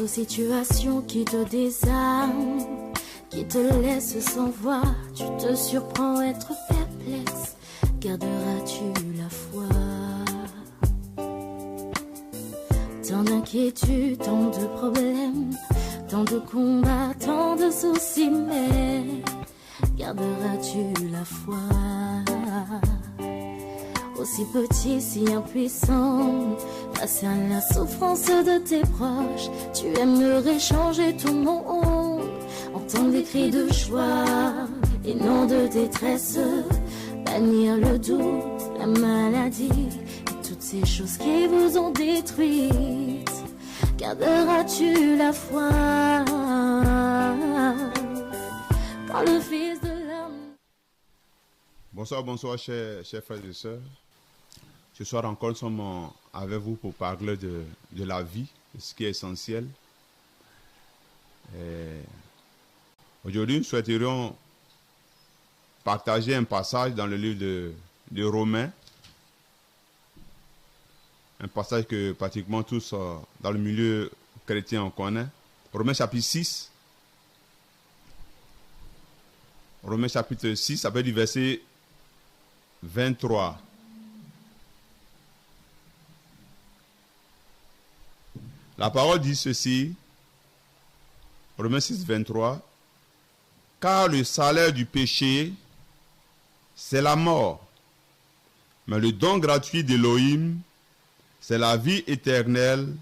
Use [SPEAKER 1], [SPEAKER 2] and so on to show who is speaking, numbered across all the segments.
[SPEAKER 1] aux situations qui te désarment, qui te laissent sans voix. Tu te surprends à être perplexe. Garderas-tu la foi? Tant d'inquiétudes, tant de problèmes, tant de combats, tant de soucis, mais garderas-tu la foi? Aussi petit, si impuissant, face à la souffrance de tes proches, tu aimerais changer ton monde, entendre des cris de joie et non de détresse, bannir le doute, la maladie et toutes ces choses qui vous ont détruite. Garderas-tu la foi quand le Fils de l'homme...
[SPEAKER 2] Bonsoir, bonsoir, chers frères et sœurs. Ce soir encore, nous sommes avec vous pour parler de la vie, de ce qui est essentiel. Aujourd'hui, nous souhaiterions partager un passage dans le livre de Romains. Un passage que pratiquement tous dans le milieu chrétien on connaît. Romains chapitre 6. Romains chapitre 6, ça peut être du verset 23. La parole dit ceci, Romains 6, 23, « Car le salaire du péché, c'est la mort, mais le don gratuit d'Élohim, c'est la vie éternelle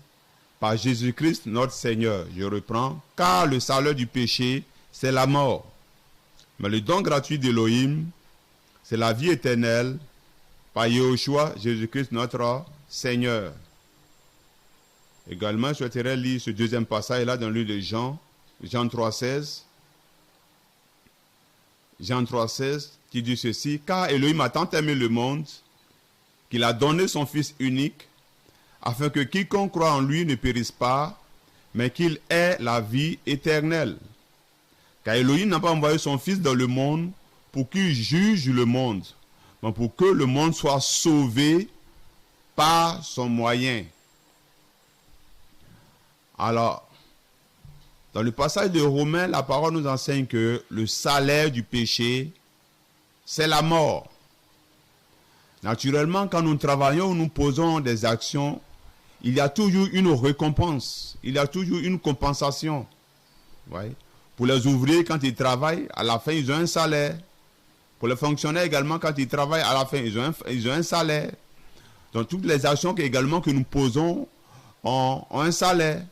[SPEAKER 2] par Jésus-Christ notre Seigneur. » Je reprends, « Car le salaire du péché, c'est la mort, mais le don gratuit d'Élohim, c'est la vie éternelle par Yahushua, Jésus-Christ notre Seigneur. » Également, je souhaiterais lire ce deuxième passage là dans le livre de Jean 3,16. Jean 3,16 qui dit ceci, « Car Elohim a tant aimé le monde qu'il a donné son Fils unique, afin que quiconque croit en lui ne périsse pas, mais qu'il ait la vie éternelle. Car Elohim n'a pas envoyé son Fils dans le monde pour qu'il juge le monde, mais pour que le monde soit sauvé par son moyen. » Alors, dans le passage de Romains, la parole nous enseigne que le salaire du péché, c'est la mort. Naturellement, quand nous travaillons, nous posons des actions, il y a toujours une récompense, il y a toujours une compensation. Ouais. Pour les ouvriers, quand ils travaillent, à la fin, ils ont un salaire. Pour les fonctionnaires également, quand ils travaillent, à la fin, ils ont un salaire. Donc, toutes les actions également que nous posons ont un salaire.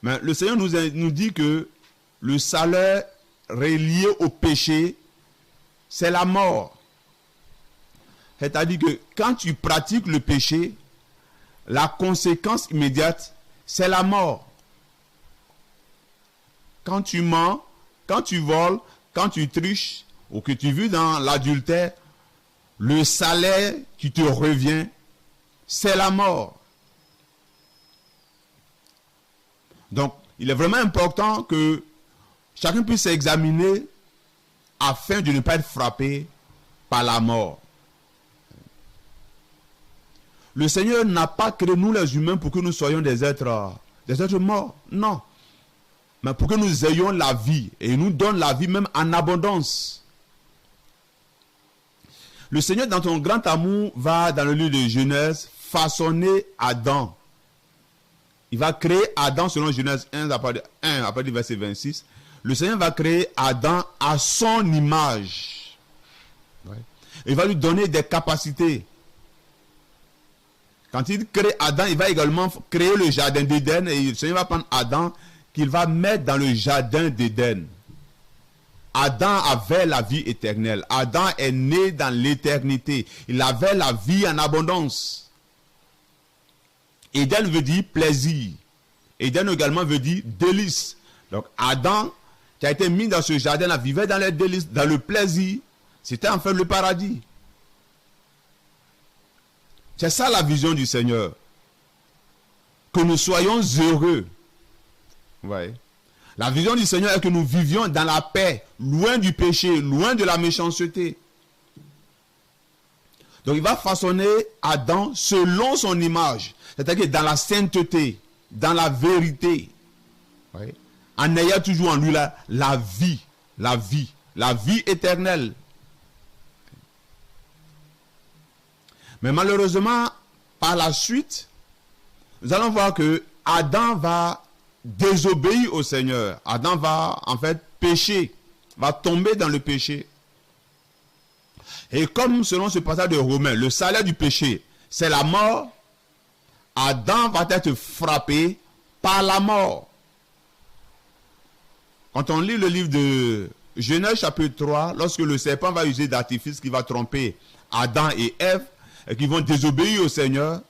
[SPEAKER 2] Mais le Seigneur nous dit que le salaire relié au péché, c'est la mort. C'est-à-dire que quand tu pratiques le péché, la conséquence immédiate, c'est la mort. Quand tu mens, quand tu voles, quand tu triches, ou que tu vis dans l'adultère, le salaire qui te revient, c'est la mort. Donc, il est vraiment important que chacun puisse s'examiner afin de ne pas être frappé par la mort. Le Seigneur n'a pas créé nous les humains pour que nous soyons des êtres morts. Non. Mais pour que nous ayons la vie. Et il nous donne la vie même en abondance. Le Seigneur, dans son grand amour, va dans le livre de Genèse façonner Adam. Il va créer Adam selon Genèse 1, à partir du verset 26. Le Seigneur va créer Adam à son image. Ouais. Il va lui donner des capacités. Quand il crée Adam, il va également créer le jardin d'Éden. Et le Seigneur va prendre Adam qu'il va mettre dans le jardin d'Éden. Adam avait la vie éternelle. Adam est né dans l'éternité. Il avait la vie en abondance. Éden veut dire plaisir. Éden également veut dire délice. Donc Adam, qui a été mis dans ce jardin-là, vivait dans les délices, dans le plaisir. C'était en fait le paradis. C'est ça la vision du Seigneur. Que nous soyons heureux. Ouais. La vision du Seigneur est que nous vivions dans la paix, loin du péché, loin de la méchanceté. Donc il va façonner Adam selon son image. C'est-à-dire dans la sainteté. dans la vérité. Oui. En ayant toujours en lui la vie éternelle. Mais malheureusement, par la suite, nous allons voir que Adam va désobéir au Seigneur. Adam va en fait pécher, va tomber dans le péché. Et comme selon ce passage de Romains, le salaire du péché, c'est la mort, Adam va être frappé par la mort. Quand on lit le livre de Genèse chapitre 3, lorsque le serpent va user d'artifice qui va tromper Adam et Ève, et qui vont désobéir au Seigneur,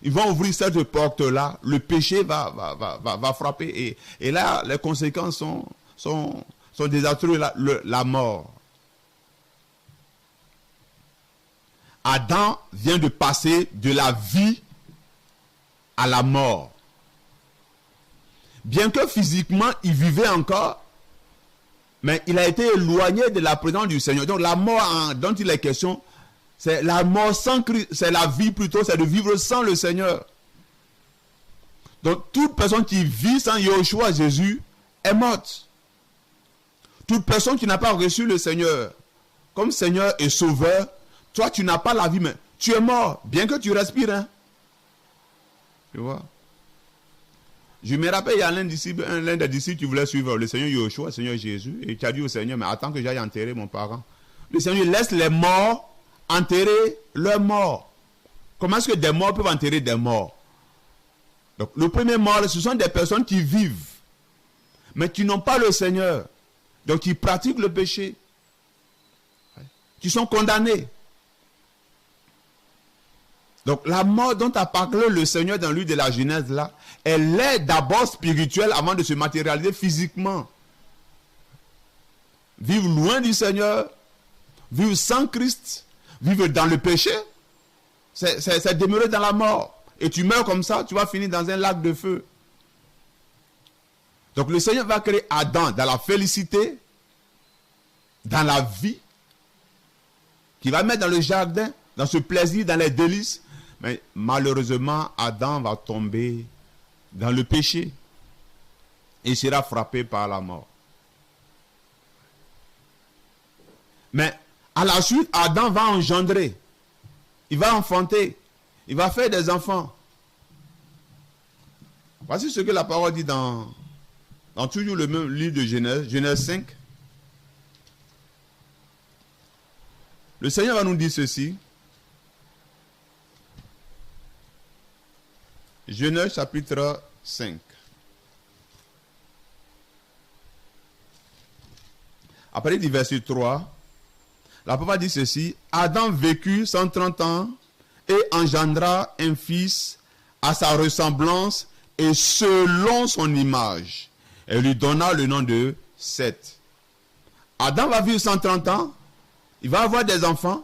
[SPEAKER 2] ils vont ouvrir cette porte-là, le péché va frapper. Et là, les conséquences sont désastreuses, la mort. Adam vient de passer de la vie à la mort. Bien que physiquement, il vivait encore, mais il a été éloigné de la présence du Seigneur. Donc la mort dont il est question, c'est la mort sans Christ, c'est la vie plutôt, c'est de vivre sans le Seigneur. Donc toute personne qui vit sans Yeshua Jésus est morte. Toute personne qui n'a pas reçu le Seigneur comme Seigneur et Sauveur, toi tu n'as pas la vie, mais tu es mort, bien que tu respires. Hein? Tu vois? Je me rappelle, il y a l'un des disciples qui voulait suivre le Seigneur Yeshua, le Seigneur Jésus, et qui a dit au Seigneur, mais attends que j'aille enterrer mon parent. Le Seigneur laisse les morts enterrer leurs morts. Comment est-ce que des morts peuvent enterrer des morts? Donc, le premier mort, ce sont des personnes qui vivent, mais qui n'ont pas le Seigneur, donc qui pratiquent le péché, qui sont condamnés. Donc, la mort dont a parlé le Seigneur dans l'île de la Genèse, là, elle est d'abord spirituelle avant de se matérialiser physiquement. Vivre loin du Seigneur, vivre sans Christ, vivre dans le péché, c'est demeurer dans la mort. Et tu meurs comme ça, tu vas finir dans un lac de feu. Donc le Seigneur va créer Adam dans la félicité, dans la vie, qui va mettre dans le jardin, dans ce plaisir, dans les délices. Mais malheureusement, Adam va tomber dans le péché et sera frappé par la mort. Mais à la suite, Adam va engendrer, il va enfanter, il va faire des enfants. Voici ce que la parole dit dans toujours le même livre de Genèse, Genèse 5. Le Seigneur va nous dire ceci. Genèse chapitre 5. Après du verset 3, la parole dit ceci. Adam vécut 130 ans et engendra un fils à sa ressemblance et selon son image. Et lui donna le nom de Seth. Adam va vivre 130 ans. Il va avoir des enfants.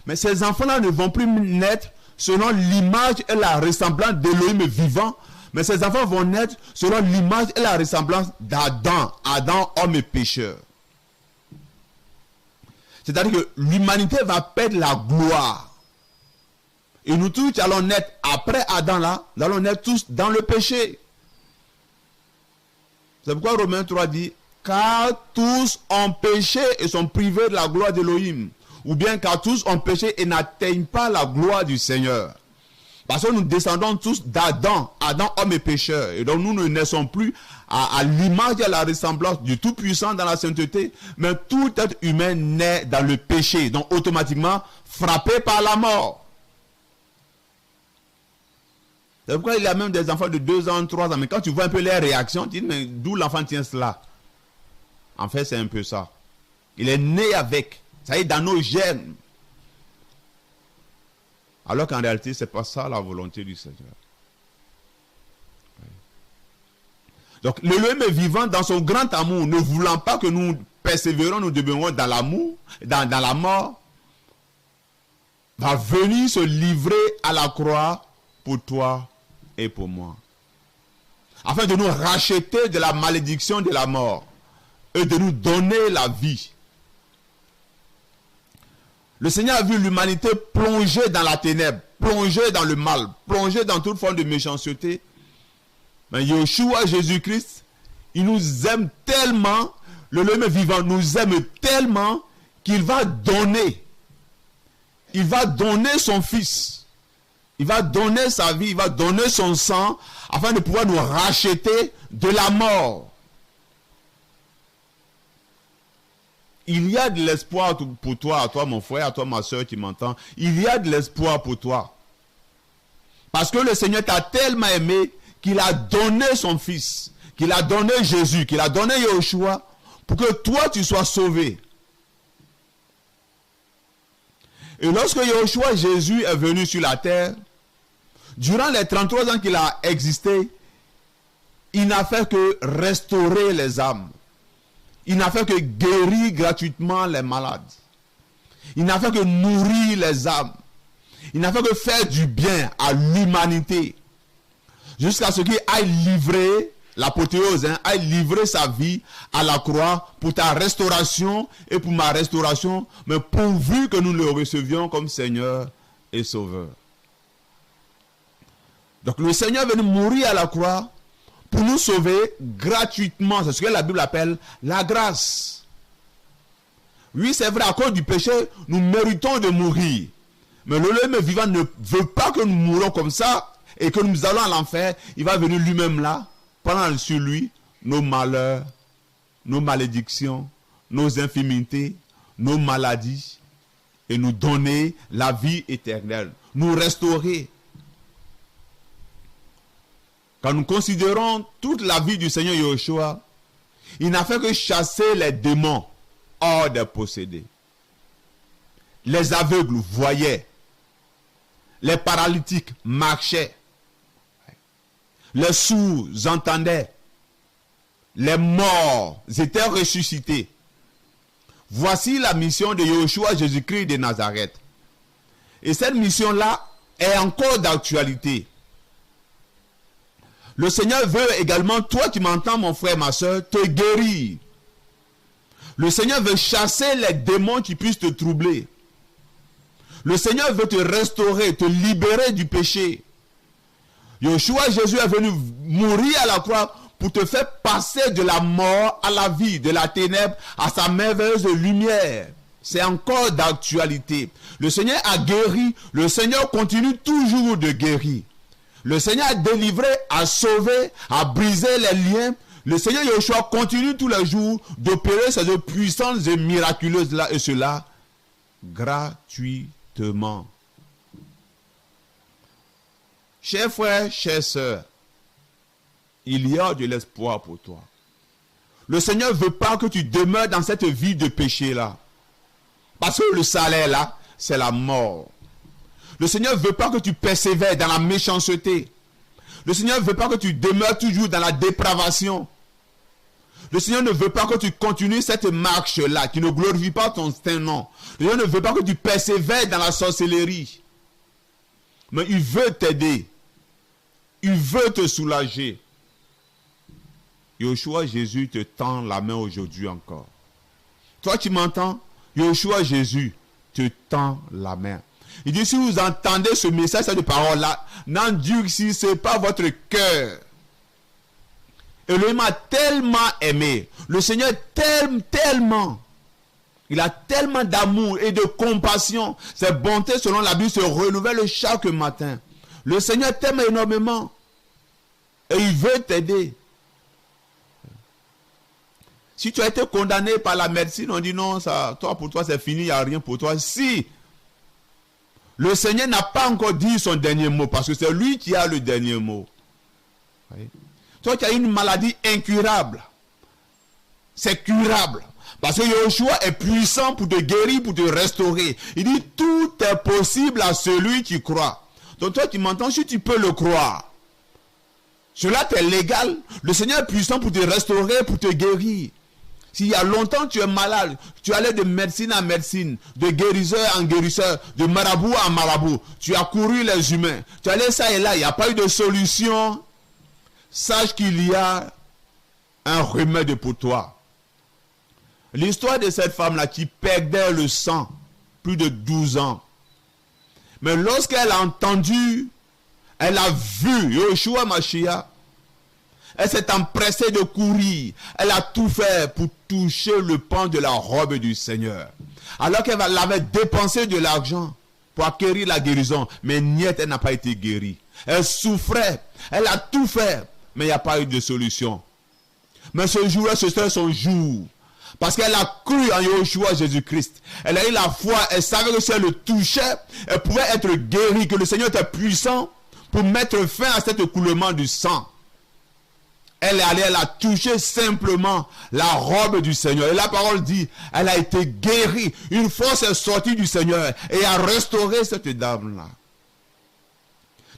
[SPEAKER 2] Mais ces enfants-là ne vont plus naître selon l'image et la ressemblance d'Élohim vivant. Mais ces enfants vont naître selon l'image et la ressemblance d'Adam. Adam, homme et pécheur. C'est-à-dire que l'humanité va perdre la gloire. Et nous tous qui allons naître après Adam là, nous allons naître tous dans le péché. C'est pourquoi Romains 3 dit, car tous ont péché et sont privés de la gloire d'Élohim. Ou bien car tous ont péché et n'atteignent pas la gloire du Seigneur. Parce que nous descendons tous d'Adam, Adam homme et pécheur. Et donc nous ne naissons plus à l'image et à la ressemblance du Tout-Puissant dans la sainteté. Mais tout être humain naît dans le péché. Donc automatiquement frappé par la mort. C'est pourquoi il y a même des enfants de 2 ans, 3 ans. Mais quand tu vois un peu les réactions, tu dis, mais d'où l'enfant tient cela? En fait, c'est un peu ça. Il est né avec. Ça y est, dans nos gènes. Alors qu'en réalité, ce n'est pas ça la volonté du Seigneur. Donc, l'Élohim est vivant dans son grand amour, ne voulant pas que nous persévérons, nous demeurons dans l'amour, dans la mort, va venir se livrer à la croix pour toi et pour moi. Afin de nous racheter de la malédiction de la mort et de nous donner la vie. Le Seigneur a vu l'humanité plonger dans la ténèbre, plonger dans le mal, plonger dans toute forme de méchanceté. Mais Yeshua, Jésus-Christ, il nous aime tellement, le Dieu vivant nous aime tellement qu'il va donner. Il va donner son Fils. Il va donner sa vie, il va donner son sang afin de pouvoir nous racheter de la mort. Il y a de l'espoir pour toi, à toi mon frère, à toi ma soeur qui m'entend. Il y a de l'espoir pour toi. Parce que le Seigneur t'a tellement aimé qu'il a donné son Fils, qu'il a donné Jésus, qu'il a donné Yeshua pour que toi tu sois sauvé. Et lorsque Yeshua Jésus est venu sur la terre, durant les 33 ans qu'il a existé, il n'a fait que restaurer les âmes. Il n'a fait que guérir gratuitement les malades. Il n'a fait que nourrir les âmes. Il n'a fait que faire du bien à l'humanité. Jusqu'à ce qu'il aille livrer, l'apothéose, aille livrer sa vie à la croix pour ta restauration et pour ma restauration, mais pourvu que nous le recevions comme Seigneur et Sauveur. Donc le Seigneur est venu mourir à la croix pour nous sauver gratuitement. C'est ce que la Bible appelle la grâce. Oui, c'est vrai, à cause du péché, nous méritons de mourir. Mais le Dieu vivant ne veut pas que nous mourons comme ça et que nous allons à l'enfer. Il va venir lui-même là, prendre sur lui nos malheurs, nos malédictions, nos infimités, nos maladies et nous donner la vie éternelle, nous restaurer. Quand nous considérons toute la vie du Seigneur Yeshua, il n'a fait que chasser les démons hors des possédés. Les aveugles voyaient. Les paralytiques marchaient. Les sourds entendaient. Les morts étaient ressuscités. Voici la mission de Yeshua Jésus-Christ de Nazareth. Et cette mission-là est encore d'actualité. Le Seigneur veut également, toi qui m'entends mon frère, ma soeur, te guérir. Le Seigneur veut chasser les démons qui puissent te troubler. Le Seigneur veut te restaurer, te libérer du péché. Yeshua Jésus est venu mourir à la croix pour te faire passer de la mort à la vie, de la ténèbre à sa merveilleuse lumière. C'est encore d'actualité. Le Seigneur a guéri, le Seigneur continue toujours de guérir. Le Seigneur a délivré, a sauvé, a brisé les liens. Le Seigneur Yeshua continue tous les jours d'opérer ces œuvres puissantes et miraculeuses là et cela gratuitement. Chers frères, chères sœurs, il y a de l'espoir pour toi. Le Seigneur ne veut pas que tu demeures dans cette vie de péché là. Parce que le salaire là, c'est la mort. Le Seigneur ne veut pas que tu persévères dans la méchanceté. Le Seigneur ne veut pas que tu demeures toujours dans la dépravation. Le Seigneur ne veut pas que tu continues cette marche-là, qui ne glorifie pas ton saint nom. Le Seigneur ne veut pas que tu persévères dans la sorcellerie. Mais il veut t'aider. Il veut te soulager. Yeshua Jésus te tend la main aujourd'hui encore. Toi qui m'entends, Yeshua Jésus te tend la main. Il dit, si vous entendez ce message, cette parole-là, n'endurcissez pas votre cœur. Elohim m'a tellement aimé. Le Seigneur t'aime tellement. Il a tellement d'amour et de compassion. Ses bontés, selon la Bible, se renouvellent chaque matin. Le Seigneur t'aime énormément. Et il veut t'aider. Si tu as été condamné par la médecine, on dit non, ça, toi, pour toi c'est fini, il n'y a rien pour toi. Si le Seigneur n'a pas encore dit son dernier mot, parce que c'est lui qui a le dernier mot. Oui. Toi, tu as une maladie incurable. C'est curable. Parce que Yeshua est puissant pour te guérir, pour te restaurer. Il dit, tout est possible à celui qui croit. Donc toi, tu m'entends, si tu peux le croire, cela t'est légal. Le Seigneur est puissant pour te restaurer, pour te guérir. S'il y a longtemps tu es malade, tu allais de médecine en médecine, de guérisseur en guérisseur, de marabout en marabout. Tu as couru les humains. Tu allais ça et là, il n'y a pas eu de solution. Sache qu'il y a un remède pour toi. L'histoire de cette femme-là qui perdait le sang, plus de 12 ans. Mais lorsqu'elle a entendu, elle a vu Yeshua Mashiach, Elle s'est empressée de courir. Elle a tout fait pour toucher le pan de la robe du Seigneur. Alors qu'elle avait dépensé de l'argent pour acquérir la guérison. Mais niet, elle n'a pas été guérie. Elle souffrait. Elle a tout fait. Mais il n'y a pas eu de solution. Mais ce jour-là, c'était son jour. Parce qu'elle a cru en Yeshua Jésus-Christ. Elle a eu la foi. Elle savait que si elle le touchait, elle pouvait être guérie. Que le Seigneur était puissant pour mettre fin à cet écoulement du sang. Elle est allée, elle a touché simplement la robe du Seigneur. Et la parole dit, elle a été guérie. Une force est sortie du Seigneur et a restauré cette dame-là.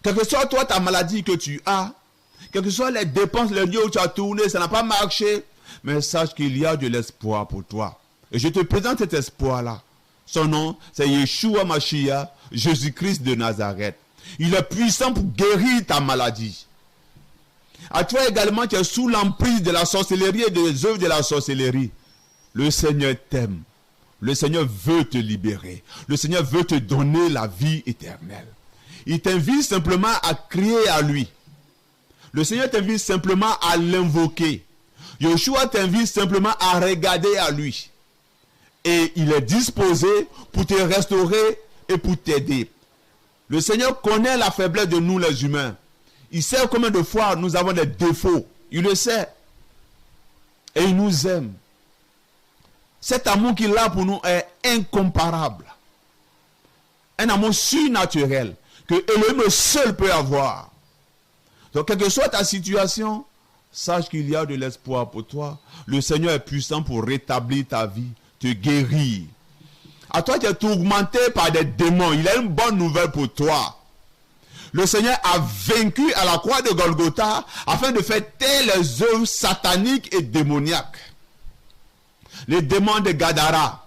[SPEAKER 2] Quelle que soit toi ta maladie que tu as, quelles que soient les dépenses, les lieux où tu as tourné, ça n'a pas marché, mais sache qu'il y a de l'espoir pour toi. Et je te présente cet espoir-là. Son nom, c'est Yeshua Mashiach, Jésus-Christ de Nazareth. Il est puissant pour guérir ta maladie. À toi également, tu es sous l'emprise de la sorcellerie et des œuvres de la sorcellerie. Le Seigneur t'aime. Le Seigneur veut te libérer. Le Seigneur veut te donner la vie éternelle. Il t'invite simplement à crier à lui. Le Seigneur t'invite simplement à l'invoquer. Yeshua t'invite simplement à regarder à lui. Et il est disposé pour te restaurer et pour t'aider. Le Seigneur connaît la faiblesse de nous les humains. Il sait combien de fois nous avons des défauts. Il le sait. Et il nous aime. Cet amour qu'il a pour nous est incomparable. Un amour surnaturel que Elohim seul peut avoir. Donc, quelle que soit ta situation, sache qu'il y a de l'espoir pour toi. Le Seigneur est puissant pour rétablir ta vie, te guérir. À toi, tu es tourmenté par des démons. Il a une bonne nouvelle pour toi. Le Seigneur a vaincu à la croix de Golgotha afin de faire taire les œuvres sataniques et démoniaques. Les démons de Gadara,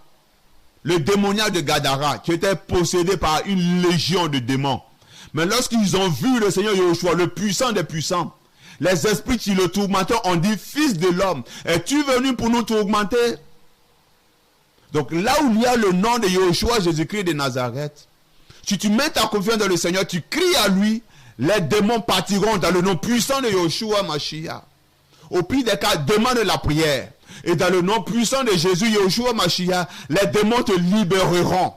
[SPEAKER 2] le démoniaque de Gadara, qui était possédé par une légion de démons. Mais lorsqu'ils ont vu le Seigneur Yeshua, le puissant des puissants, les esprits qui le tourmentaient ont dit, Fils de l'homme, es-tu venu pour nous tourmenter? Donc là où il y a le nom de Yeshua, Jésus-Christ de Nazareth, si tu mets ta confiance dans le Seigneur, tu cries à lui, les démons partiront dans le nom puissant de Yeshua Mashiach. Au pire des cas, demande la prière. Et dans le nom puissant de Jésus, Yeshua Mashiach, les démons te libéreront.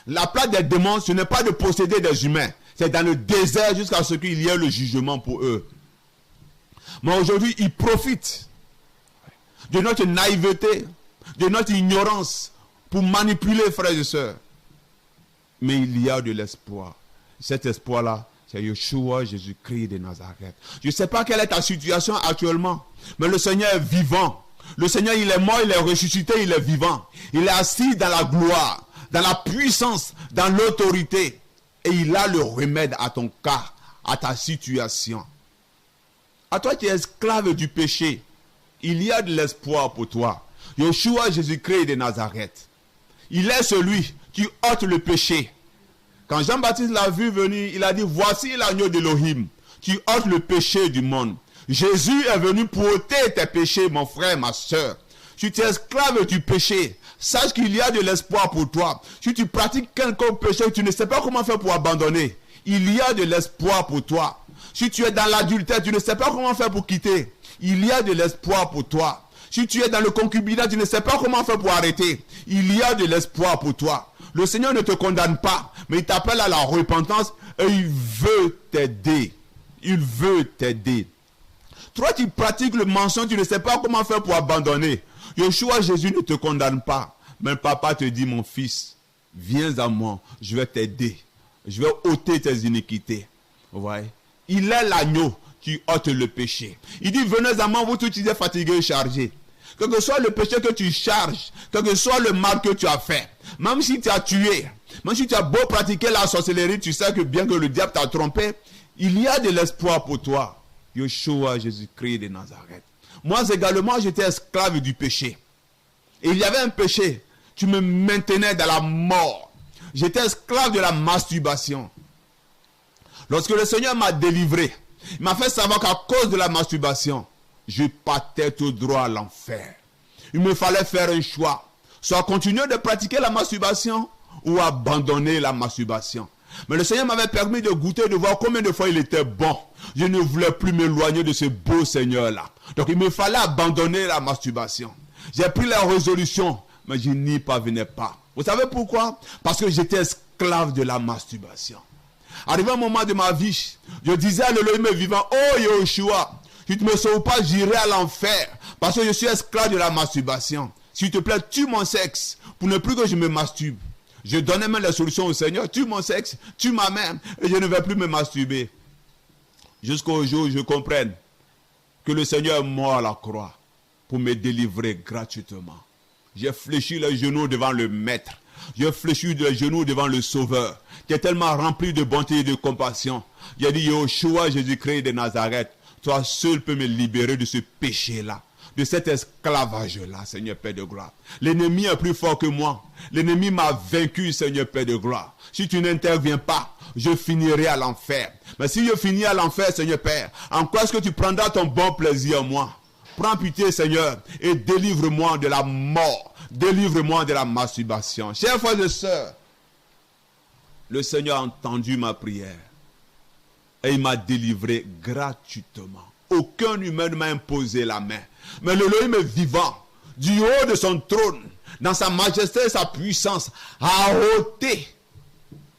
[SPEAKER 2] La place des démons, ce n'est pas de posséder des humains. C'est dans le désert jusqu'à ce qu'il y ait le jugement pour eux. Mais aujourd'hui, ils profitent de notre naïveté, de notre ignorance pour manipuler frères et sœurs. Mais il y a de l'espoir. Cet espoir-là, c'est Yeshua, Jésus-Christ de Nazareth. Je ne sais pas quelle est ta situation actuellement, mais le Seigneur est vivant. Le Seigneur, il est mort, il est ressuscité, il est vivant. Il est assis dans la gloire, dans la puissance, dans l'autorité. Et il a le remède à ton cas, à ta situation. À toi qui es esclave du péché, il y a de l'espoir pour toi. Yeshua, Jésus-Christ de Nazareth. Il est celui qui ôte le péché. Quand Jean-Baptiste l'a vu venir, il a dit, voici l'agneau d'Elohim qui ôte le péché du monde. Jésus est venu pour ôter tes péchés, mon frère, ma soeur. Si tu es esclave du péché, sache qu'il y a de l'espoir pour toi. Si tu pratiques quelconque péché, tu ne sais pas comment faire pour abandonner. Il y a de l'espoir pour toi. Si tu es dans l'adultère, tu ne sais pas comment faire pour quitter. Il y a de l'espoir pour toi. Si tu es dans le concubinat, tu ne sais pas comment faire pour arrêter. Il y a de l'espoir pour toi. Le Seigneur ne te condamne pas, mais il t'appelle à la repentance et il veut t'aider. Il veut t'aider. Toi qui pratiques le mensonge, tu ne sais pas comment faire pour abandonner. Yeshua Jésus ne te condamne pas. Mais papa te dit, mon fils, viens à moi, je vais t'aider. Je vais ôter tes iniquités. Vous voyez? Il est l'agneau qui ôte le péché. Il dit, venez à moi, vous tous qui êtes fatigués et chargés. Quel que soit le péché que tu charges, quel que soit le mal que tu as fait, même si tu as tué, même si tu as beau pratiquer la sorcellerie, tu sais que bien que le diable t'a trompé, il y a de l'espoir pour toi. Yeshua, Jésus-Christ de Nazareth. Moi également, j'étais esclave du péché. Et il y avait un péché qui me maintenait dans la mort. J'étais esclave de la masturbation. Lorsque le Seigneur m'a délivré, il m'a fait savoir qu'à cause de la masturbation, je partais tout droit à l'enfer. Il me fallait faire un choix. Soit continuer de pratiquer la masturbation ou abandonner la masturbation. Mais le Seigneur m'avait permis de goûter, de voir combien de fois il était bon. Je ne voulais plus m'éloigner de ce beau Seigneur-là. Donc il me fallait abandonner la masturbation. J'ai pris la résolution, mais je n'y parvenais pas. Vous savez pourquoi? Parce que j'étais esclave de la masturbation. Arrivé un moment de ma vie, je disais à l'Élohim vivant, oh Yahushua, si tu ne me sauves pas, j'irai à l'enfer. Parce que je suis esclave de la masturbation. S'il te plaît, tue mon sexe pour ne plus que je me masturbe. Je donnais même la solution au Seigneur. Tue mon sexe, tue ma mère, et je ne vais plus me masturber. Jusqu'au jour où je comprenne que le Seigneur est mort à la croix pour me délivrer gratuitement. J'ai fléchi les genoux devant le Maître. J'ai fléchi les genoux devant le Sauveur, qui est tellement rempli de bonté et de compassion. J'ai dit, Yahushua, Jésus-Christ de Nazareth, toi seul peux me libérer de ce péché-là, de cet esclavage-là, Seigneur Père de gloire. L'ennemi est plus fort que moi. L'ennemi m'a vaincu, Seigneur Père de gloire. Si tu n'interviens pas, je finirai à l'enfer. Mais si je finis à l'enfer, Seigneur Père, en quoi est-ce que tu prendras ton bon plaisir, moi? Prends pitié, Seigneur, et délivre-moi de la mort. Délivre-moi de la masturbation. Chers frères et sœurs, le Seigneur a entendu ma prière et il m'a délivré gratuitement. Aucun humain ne m'a imposé la main. Mais l'Élohim est vivant, du haut de son trône, dans sa majesté et sa puissance, a ôté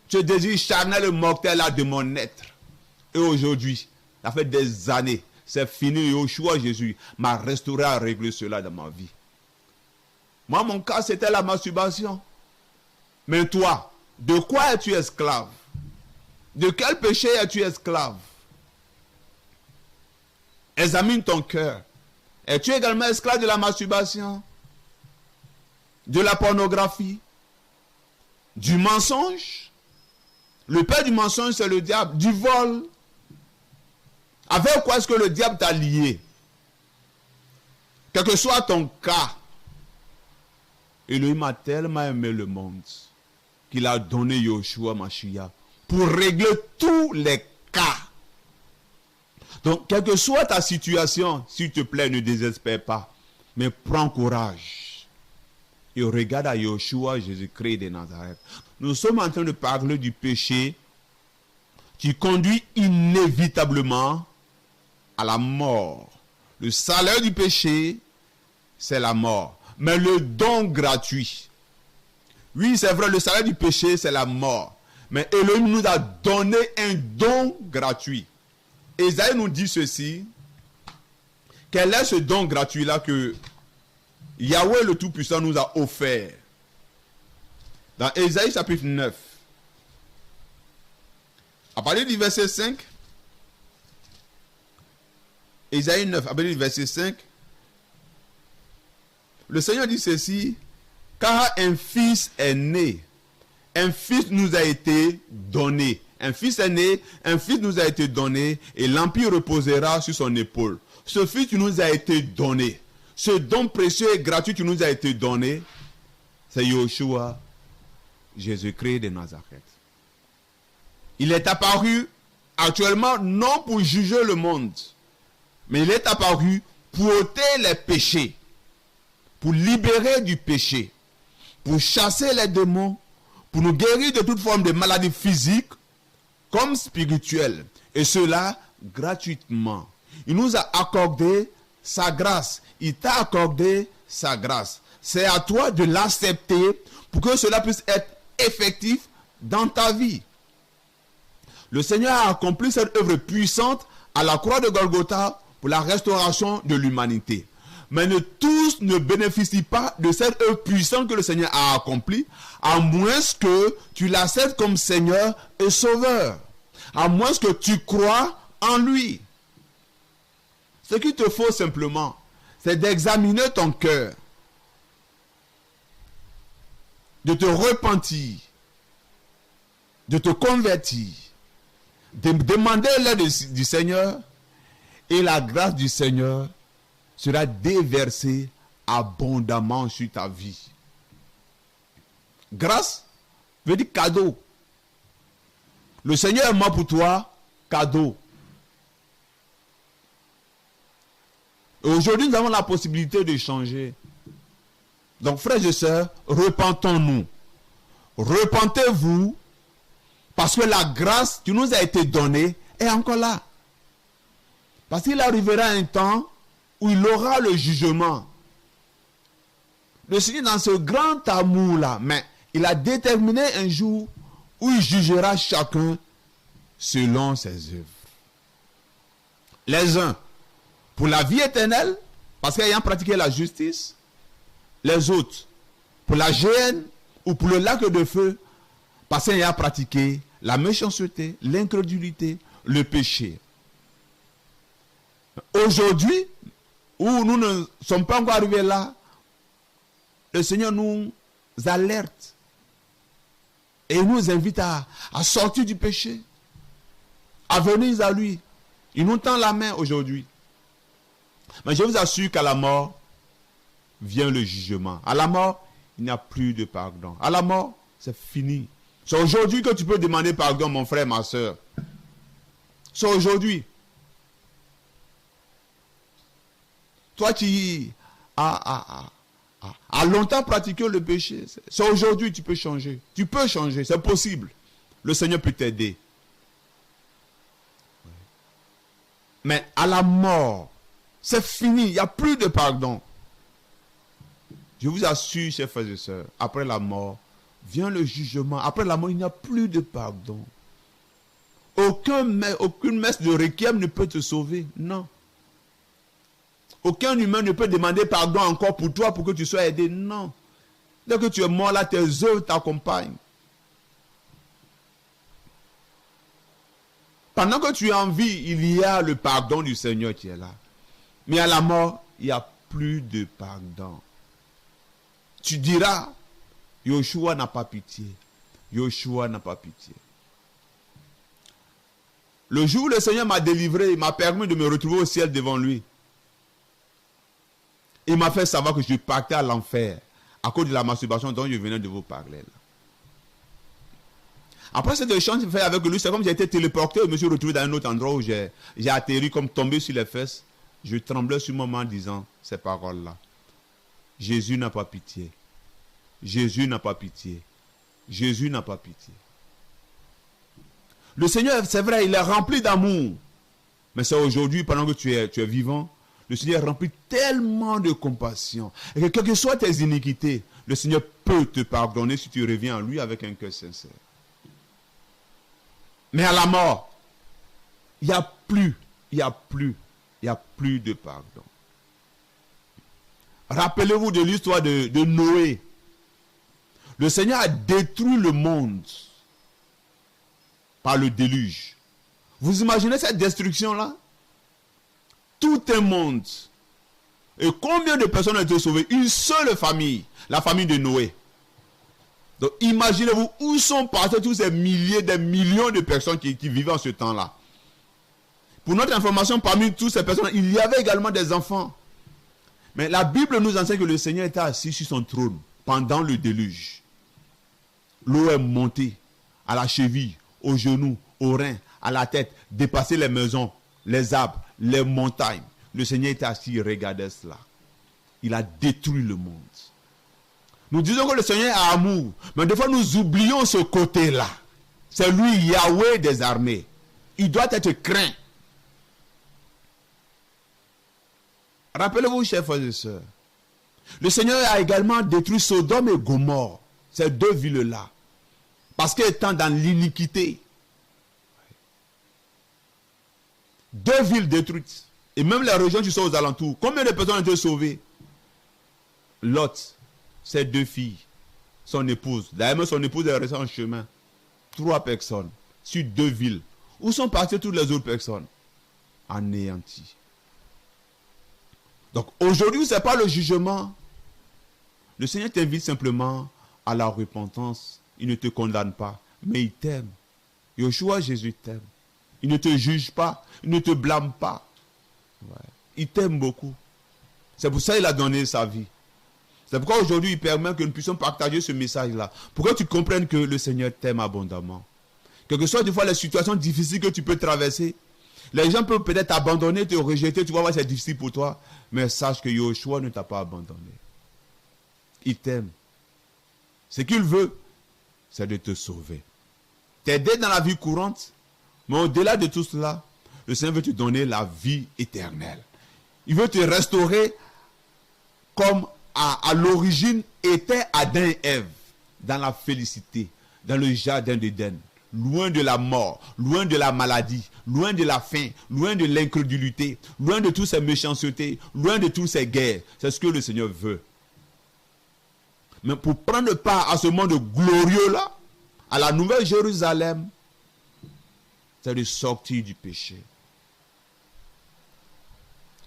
[SPEAKER 2] ce désir charnel et mortel là de mon être. Et aujourd'hui, ça fait des années, c'est fini. Yahushua Jésus m'a restauré à régler cela dans ma vie. Moi, mon cas, c'était la masturbation. Mais toi, de quoi es-tu esclave? De quel péché es-tu esclave? Examine ton cœur. Es-tu également esclave de la masturbation? De la pornographie? Du mensonge? Le père du mensonge, c'est le diable. Du vol? Avec quoi est-ce que le diable t'a lié? Quel que soit ton cas, Elohim a tellement aimé le monde qu'il a donné Yahushua Mashiach pour régler tous les cas. Donc, quelle que soit ta situation, s'il te plaît, ne désespère pas, mais prends courage et regarde à Yahushua Jésus-Christ de Nazareth. Nous sommes en train de parler du péché qui conduit inévitablement à la mort. Le salaire du péché, c'est la mort. Mais le don gratuit, oui, c'est vrai, le salaire du péché, c'est la mort. Mais Elohim nous a donné un don gratuit. Ésaïe nous dit ceci. Quel est ce don gratuit-là que Yahweh le Tout-Puissant nous a offert? Dans Ésaïe chapitre 9, à partir du verset 5, Ésaïe 9, à partir du verset 5, le Seigneur dit ceci, car un fils est né, un fils nous a été donné. Un fils est né, un fils nous a été donné, et l'empire reposera sur son épaule. Ce fils qui nous a été donné, ce don précieux et gratuit qui nous a été donné, c'est Yahushua, Jésus-Christ de Nazareth. Il est apparu actuellement non pour juger le monde, mais il est apparu pour ôter les péchés, pour libérer du péché, pour chasser les démons, pour nous guérir de toute forme de maladie physique comme spirituelle. Et cela gratuitement. Il nous a accordé sa grâce. Il t'a accordé sa grâce. C'est à toi de l'accepter pour que cela puisse être effectif dans ta vie. Le Seigneur a accompli cette œuvre puissante à la croix de Golgotha pour la restauration de l'humanité. Mais tous ne bénéficient pas de cette œuvre puissante que le Seigneur a accomplie, à moins que tu l'acceptes comme Seigneur et Sauveur. À moins que tu crois en lui. Ce qu'il te faut simplement, c'est d'examiner ton cœur, de te repentir, de te convertir, de demander l'aide du Seigneur, et la grâce du Seigneur sera déversée abondamment sur ta vie. Grâce veut dire cadeau. Le Seigneur est mort pour toi, cadeau. Et aujourd'hui, nous avons la possibilité de changer. Donc, frères et sœurs, repentons-nous. Repentez-vous Parce que la grâce qui nous a été donnée est encore là. Parce qu'il arrivera un temps où il aura le jugement. Le Seigneur, dans ce grand amour-là, mais il a déterminé un jour où il jugera chacun selon ses œuvres. Les uns pour la vie éternelle, parce qu'ayant pratiqué la justice. Les autres pour la géhenne ou pour le lac de feu, parce qu'ayant pratiqué la méchanceté, l'incrédulité, le péché. Aujourd'hui, où nous ne sommes pas encore arrivés là, le Seigneur nous alerte et nous invite à sortir du péché, à venir à lui. Il nous tend la main aujourd'hui. Mais je vous assure qu'à la mort vient le jugement. À la mort, il n'y a plus de pardon. À la mort, c'est fini. C'est aujourd'hui que tu peux demander pardon, mon frère, ma soeur. C'est aujourd'hui. Toi qui as longtemps pratiqué le péché, c'est aujourd'hui que tu peux changer. Tu peux changer, c'est possible. Le Seigneur peut t'aider. Mais à la mort, c'est fini, il n'y a plus de pardon. Je vous assure, chers frères et sœurs, après la mort, vient le jugement. Après la mort, il n'y a plus de pardon. Aucune messe de requiem ne peut te sauver, non. Aucun humain ne peut demander pardon encore pour toi, pour que tu sois aidé, non. Dès que tu es mort là, tes œuvres t'accompagnent. Pendant que tu es en vie, il y a le pardon du Seigneur qui est là. Mais à la mort, il n'y a plus de pardon. Tu diras, Yoshua n'a pas pitié. Yoshua n'a pas pitié. Le jour où le Seigneur m'a délivré, il m'a permis de me retrouver au ciel devant lui. Il m'a fait savoir que je partais à l'enfer à cause de la masturbation dont je venais de vous parler. Là. Après cet échange fait avec lui, c'est comme si j'ai été téléporté, je me suis retrouvé dans un autre endroit où j'ai atterri comme tombé sur les fesses. Je tremblais sur moi en disant ces paroles-là. Jésus n'a pas pitié. Jésus n'a pas pitié. Jésus n'a pas pitié. Le Seigneur, c'est vrai, il est rempli d'amour. Mais c'est aujourd'hui, pendant que tu es vivant, le Seigneur est rempli tellement de compassion. Et que quelles que soient tes iniquités, le Seigneur peut te pardonner si tu reviens à lui avec un cœur sincère. Mais à la mort, il n'y a plus de pardon. Rappelez-vous de l'histoire de Noé. Le Seigneur a détruit le monde par le déluge. Vous imaginez cette destruction-là? Tout un monde. Et combien de personnes ont été sauvées? Une seule famille, la famille de Noé. Donc imaginez-vous où sont partis tous ces milliers, des millions de personnes qui vivaient en ce temps-là. Pour notre information, parmi toutes ces personnes, il y avait également des enfants. Mais la Bible nous enseigne que le Seigneur était assis sur son trône pendant le déluge. L'eau est montée à la cheville, aux genoux, aux reins, à la tête, dépassé les maisons, les arbres, les montagnes. Le Seigneur était assis, il regardait cela. Il a détruit le monde. Nous disons que le Seigneur a amour, mais des fois nous oublions ce côté-là. C'est lui, Yahweh des armées. Il doit être craint. Rappelez-vous, chers frères et sœurs, le Seigneur a également détruit Sodome et Gomorrhe, ces deux villes-là, parce qu'étant dans l'iniquité, deux villes détruites, et même les régions qui sont aux alentours, combien de personnes ont été sauvées? Lot, ses deux filles, son épouse, d'ailleurs son épouse est restée en chemin, 3 personnes, sur 2 villes. Où sont parties toutes les autres personnes? Anéanties. Donc aujourd'hui, ce n'est pas le jugement. Le Seigneur t'invite simplement à la repentance. Il ne te condamne pas, mais il t'aime. Yoshua, Jésus t'aime. Il ne te juge pas, il ne te blâme pas. Ouais. Il t'aime beaucoup. C'est pour ça qu'il a donné sa vie. C'est pourquoi aujourd'hui il permet que nous puissions partager ce message-là. Pour que tu comprennes que le Seigneur t'aime abondamment. Quelles que soient des fois les situations difficiles que tu peux traverser, les gens peuvent peut-être t'abandonner, te rejeter, tu vas voir c'est difficile pour toi. Mais sache que Yoshua ne t'a pas abandonné. Il t'aime. Ce qu'il veut, c'est de te sauver. t'aider dans la vie courante, mais au-delà de tout cela, le Seigneur veut te donner la vie éternelle. Il veut te restaurer comme à l'origine était Adam et Ève, dans la félicité, dans le jardin d'Éden, loin de la mort, loin de la maladie, loin de la faim, loin de l'incrédulité, loin de toutes ces méchancetés, loin de toutes ces guerres. C'est ce que le Seigneur veut. Mais pour prendre part à ce monde glorieux-là, à la nouvelle Jérusalem, c'est de sortir du péché.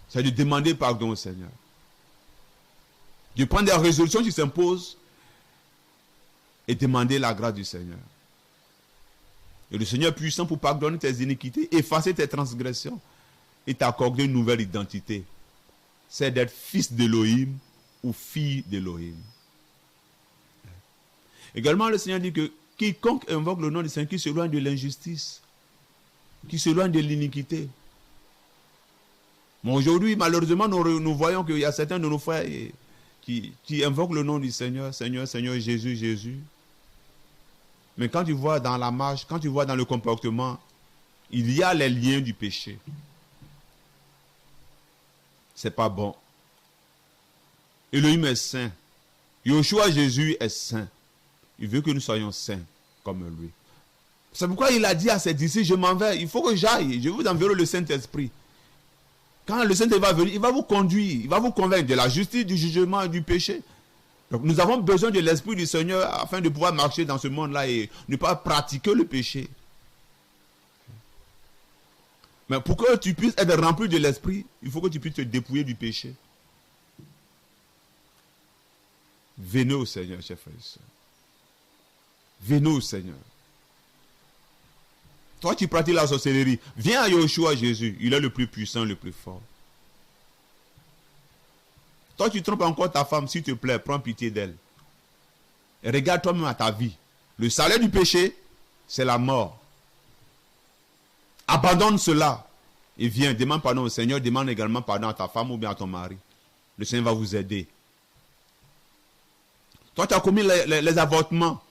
[SPEAKER 2] C'est de demander pardon au Seigneur. De prendre des résolutions qui s'imposent et demander la grâce du Seigneur. Et le Seigneur est puissant pour pardonner tes iniquités, effacer tes transgressions et t'accorder une nouvelle identité. C'est d'être fils d'Élohim ou fille d'Élohim. Également, le Seigneur dit que quiconque invoque le nom du Seigneur, qui s'éloigne de l'injustice, qui s'éloigne de l'iniquité. Mais aujourd'hui, malheureusement, nous voyons qu'il y a certains de nos frères qui invoquent le nom du Seigneur, Seigneur, Seigneur, Jésus, Jésus. Mais quand tu vois dans la marche, quand tu vois dans le comportement, il y a les liens du péché. C'est pas bon. Elohim est saint. Yoshua Jésus est saint. Il veut que nous soyons saints comme lui. C'est pourquoi il a dit à ses disciples, je m'en vais, il faut que j'aille, je vous enverrai le Saint-Esprit. Quand le Saint-Esprit va venir, il va vous conduire, il va vous convaincre de la justice, du jugement et du péché. Donc nous avons besoin de l'Esprit du Seigneur afin de pouvoir marcher dans ce monde-là et ne pas pratiquer le péché. Mais pour que tu puisses être rempli de l'Esprit, il faut que tu puisses te dépouiller du péché. Venez au Seigneur, chers frères et sœurs. Venez au Seigneur. Toi, tu pratiques la sorcellerie. Viens à Yoshua Jésus. Il est le plus puissant, le plus fort. Toi, tu trompes encore ta femme. S'il te plaît, prends pitié d'elle. Et regarde toi-même à ta vie. Le salaire du péché, c'est la mort. Abandonne cela. Et viens, demande pardon au Seigneur. Demande également pardon à ta femme ou bien à ton mari. Le Seigneur va vous aider. Toi, tu as commis les avortements.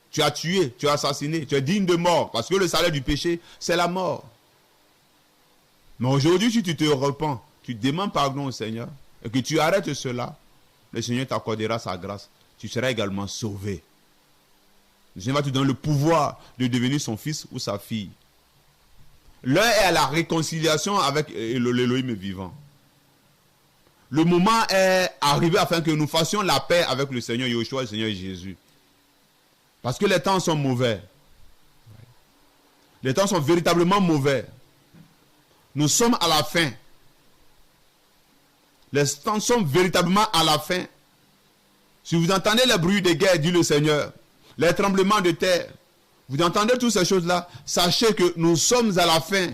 [SPEAKER 2] Tu as tué, tu as assassiné, tu es digne de mort. Parce que le salaire du péché, c'est la mort. Mais aujourd'hui, si tu te repens, tu demandes pardon au Seigneur, et que tu arrêtes cela, le Seigneur t'accordera sa grâce. Tu seras également sauvé. Le Seigneur va te donner le pouvoir de devenir son fils ou sa fille. L'un est à la réconciliation avec l'Élohim vivant. Le moment est arrivé afin que nous fassions la paix avec le Seigneur Yoshua, le Seigneur Jésus. Parce que les temps sont mauvais. Les temps sont véritablement mauvais. Nous sommes à la fin. Les temps sont véritablement à la fin. Si vous entendez les bruits de guerre, dit le Seigneur, les tremblements de terre, vous entendez toutes ces choses-là, sachez que nous sommes à la fin.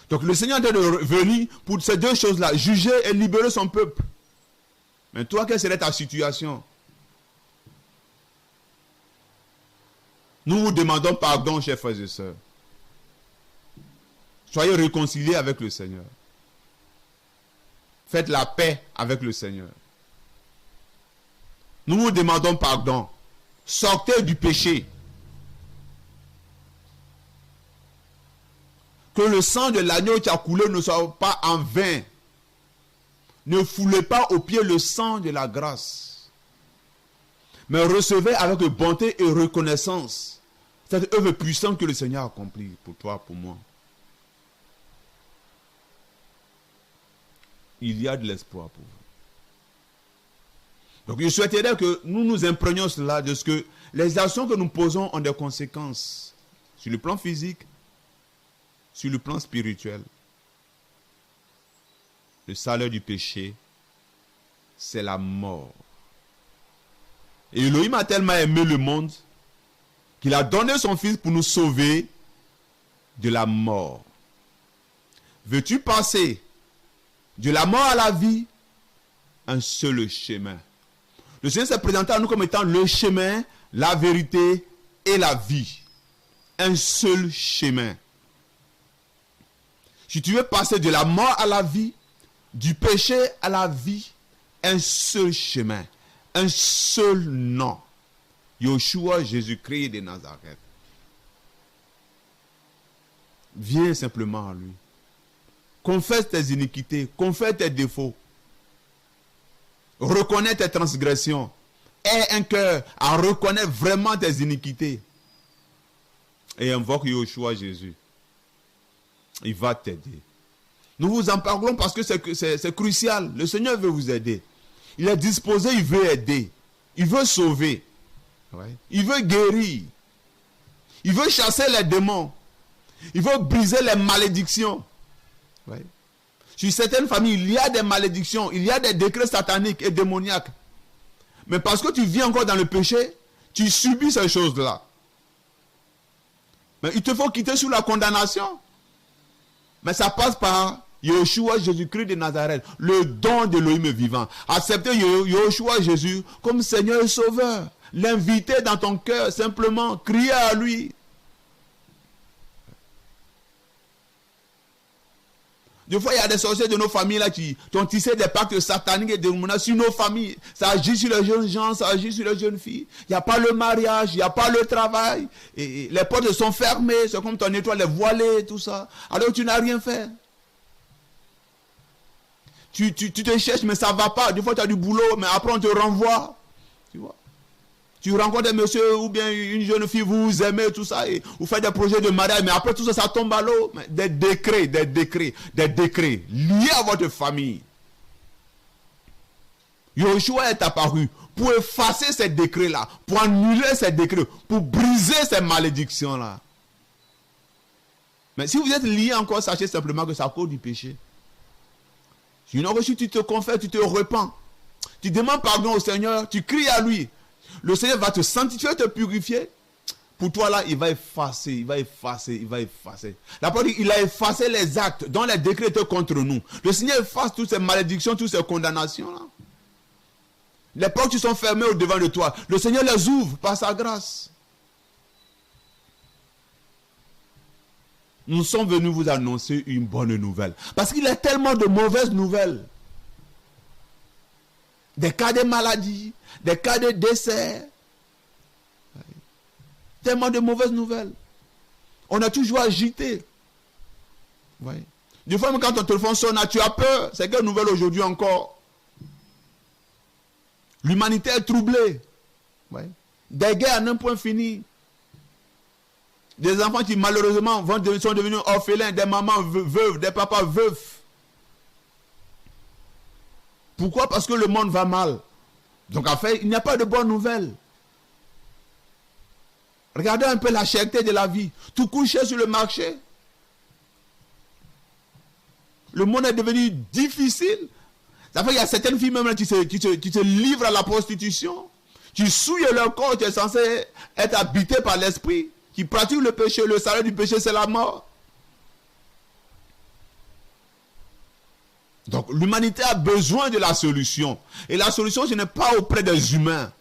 [SPEAKER 2] Donc le Seigneur est venu pour ces deux choses-là, juger et libérer son peuple. Mais toi, quelle serait ta situation? Nous vous demandons pardon, chers frères et sœurs. Soyez réconciliés avec le Seigneur. Faites la paix avec le Seigneur. Nous vous demandons pardon. Sortez du péché. Que le sang de l'agneau qui a coulé ne soit pas en vain. Ne foulez pas aux pieds le sang de la grâce. Mais recevez avec bonté et reconnaissance cette œuvre puissante que le Seigneur a accomplie pour toi, pour moi. Il y a de l'espoir pour vous. Donc je souhaiterais que nous nous imprégnions cela, de ce que les actions que nous posons ont des conséquences sur le plan physique, sur le plan spirituel. Le salaire du péché, c'est la mort. Et Elohim a tellement aimé le monde qu'il a donné son fils pour nous sauver de la mort. Veux-tu passer de la mort à la vie? Un seul chemin. Le Seigneur s'est présenté à nous comme étant le chemin, la vérité et la vie. Un seul chemin. Si tu veux passer de la mort à la vie, du péché à la vie, un seul chemin, un seul nom. Yeshua Jésus-Christ de Nazareth. Viens simplement à lui. Confesse tes iniquités, confesse tes défauts. Reconnais tes transgressions. Aie un cœur à reconnaître vraiment tes iniquités. Et invoque Yeshua Jésus. Il va t'aider. Nous vous en parlons parce que c'est crucial. Le Seigneur veut vous aider. Il est disposé, il veut aider. Il veut sauver. Ouais. Il veut guérir. Il veut chasser les démons. Il veut briser les malédictions. Ouais. Sur certaines familles, il y a des malédictions, il y a des décrets sataniques et démoniaques. Mais parce que tu vis encore dans le péché, tu subis ces choses-là. Mais il te faut quitter sous la condamnation. Mais ça passe par Yeshua Jésus-Christ de Nazareth, le don de l'Élohim vivant. Accepter Yeshua Jésus comme Seigneur et Sauveur. L'inviter dans ton cœur, simplement crier à lui. Des fois, il y a des sorciers de nos familles là qui ont tissé des pactes sataniques et démoniaques sur nos familles. Ça agit sur les jeunes gens, ça agit sur les jeunes filles. Il n'y a pas le mariage, il n'y a pas le travail. Et les portes sont fermées, c'est comme ton étoile est voilée, tout ça. Alors tu n'as rien fait. Tu te cherches, mais ça ne va pas. Des fois, tu as du boulot, mais après, on te renvoie. Tu vois. Tu rencontres un monsieur ou bien une jeune fille, vous vous aimez, tout ça, et vous faites des projets de mariage, mais après tout ça, ça tombe à l'eau. Des décrets liés à votre famille. Yeshua est apparu pour effacer ces décrets-là, pour annuler ces décrets, pour briser ces malédictions-là. Mais si vous êtes lié encore, sachez simplement que c'est à cause du péché. Sinon, si tu te confesses, tu te repens, tu demandes pardon au Seigneur, tu cries à lui. Le Seigneur va te sanctifier, te purifier. Pour toi là, il va effacer. La parole dit, il a effacé les actes dont les décrets étaient contre nous. Le Seigneur efface toutes ces malédictions, toutes ces condamnations là. Les portes qui sont fermées au devant de toi, le Seigneur les ouvre par sa grâce. Nous sommes venus vous annoncer une bonne nouvelle. Parce qu'il y a tellement de mauvaises nouvelles. Des cas de maladie, des cas de décès. Tellement de mauvaises nouvelles. On a toujours agité. Des fois, même quand ton téléphone sonne, tu as peur. C'est quelle nouvelle aujourd'hui encore? L'humanité est troublée. Des guerres à un point fini. Des enfants qui malheureusement sont devenus orphelins, des mamans veuves, des papas veufs. Pourquoi? Parce que le monde va mal. Donc en fait, il n'y a pas de bonnes nouvelles. Regardez un peu la cherté de la vie. Tout couché sur le marché. Le monde est devenu difficile. Ça fait qu'il y a certaines filles même qui se livrent à la prostitution. Qui souillent leur corps, qui est censé être habité par l'esprit. Qui pratiquent le péché. Le salaire du péché, c'est la mort. Donc l'humanité a besoin de la solution. Et la solution, ce n'est pas auprès des humains.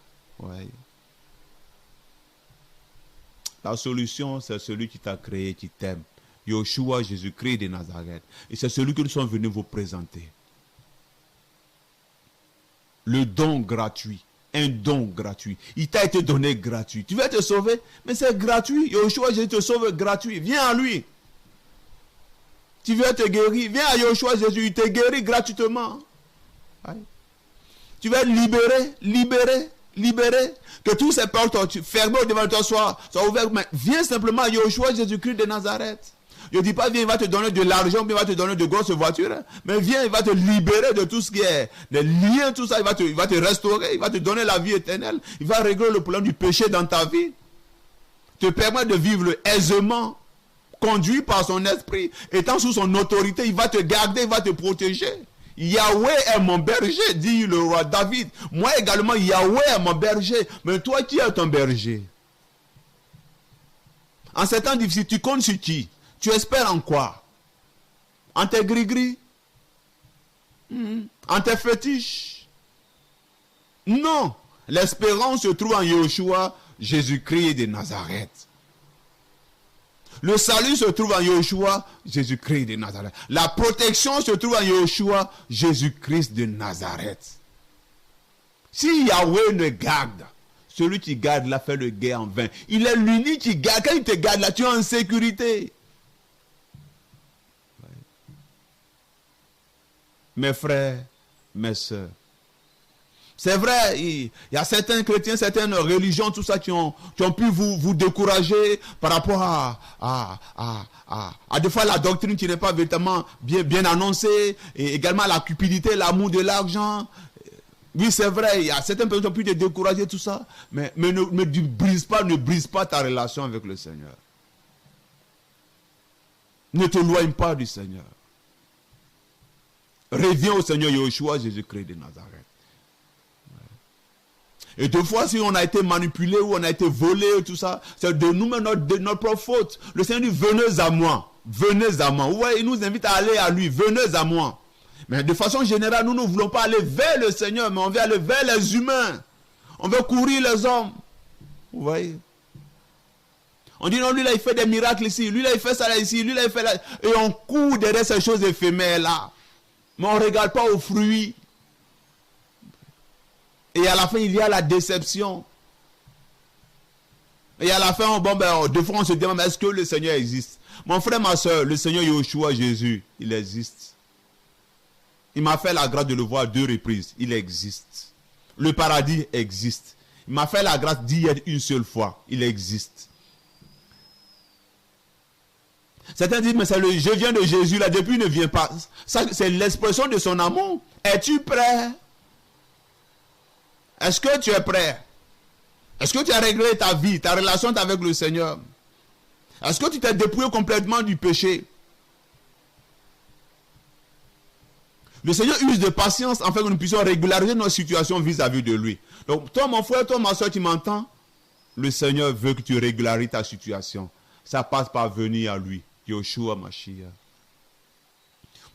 [SPEAKER 2] La solution, c'est celui qui t'a créé, qui t'aime. Yeshua Jésus-Christ de Nazareth. Et c'est celui que nous sommes venus vous présenter. Le don gratuit. Un don gratuit. Il t'a été donné gratuit. Tu veux te sauver, mais c'est gratuit. Yeshua Jésus te sauve gratuit. Viens à lui. Tu veux te guérir, viens à Yeshua Jésus, il te guérit gratuitement. Tu veux être libéré, que tous ces portes fermées au devant de toi soient ouvertes. Mais viens simplement à Yeshua Jésus-Christ de Nazareth. Je ne dis pas, viens, il va te donner de l'argent, il va te donner de grosses voitures. Mais viens, il va te libérer de tout ce qui est des liens, tout ça. Il va te restaurer, il va te donner la vie éternelle. Il va régler le problème du péché dans ta vie. Te permettre de vivre aisément. Conduit par son esprit, étant sous son autorité, il va te garder, il va te protéger. Yahweh est mon berger, dit le roi David. Moi également, Yahweh est mon berger. Mais toi, qui es ton berger? En ces temps difficiles, tu comptes sur qui? Tu espères en quoi? En tes gris-gris? En tes fétiches? Non. L'espérance se trouve en Yeshua, Jésus-Christ de Nazareth. Le salut se trouve en Yeshua, Jésus-Christ de Nazareth. La protection se trouve en Yeshua, Jésus-Christ de Nazareth. Si Yahweh ne garde Celui qui garde là fait le guet en vain. Il est l'unique qui garde. Quand il te garde là, tu es en sécurité. Mes frères, mes sœurs. C'est vrai, il y a certains chrétiens, certaines religions, tout ça, qui ont pu vous décourager par rapport à des fois la doctrine qui n'est pas véritablement bien annoncée, et également la cupidité, l'amour de l'argent. Oui, c'est vrai, il y a certaines personnes qui ont pu te décourager, tout ça, mais ne brise pas ta relation avec le Seigneur. Ne t'éloigne pas du Seigneur. Reviens au Seigneur Yeshua, Jésus-Christ de Nazareth. Et deux fois, si on a été manipulé ou on a été volé, tout ça, c'est de nous-mêmes notre propre faute. Le Seigneur dit, venez à moi. Venez à moi. Vous voyez, il nous invite à aller à lui. Venez à moi. Mais de façon générale, nous ne voulons pas aller vers le Seigneur, mais on veut aller vers les humains. On veut courir les hommes. Vous voyez? On dit, non, lui là, il fait des miracles ici. Lui là, il fait ça là ici. Lui là, il fait là. Et on court derrière ces choses éphémères là. Mais on ne regarde pas aux fruits. Et à la fin, il y a la déception. Et à la fin, deux fois, on se demande, est-ce que le Seigneur existe? Mon frère, ma soeur, le Seigneur Yeshua, Jésus, il existe. Il m'a fait la grâce de le voir 2 reprises. Il existe. Le paradis existe. Il m'a fait la grâce d'y être une seule fois. Il existe. Certains disent, mais c'est le je viens de Jésus, là, depuis il ne vient pas. Ça, c'est l'expression de son amour. Es-tu prêt? Est-ce que tu es prêt? Est-ce que tu as réglé ta vie, ta relation avec le Seigneur? Est-ce que tu t'es dépouillé complètement du péché? Le Seigneur use de patience afin que nous puissions régulariser notre situation vis-à-vis de lui. Donc, toi, mon frère, toi, ma soeur, tu m'entends? Le Seigneur veut que tu régularises ta situation. Ça passe par venir à lui. Yeshua Mashiach.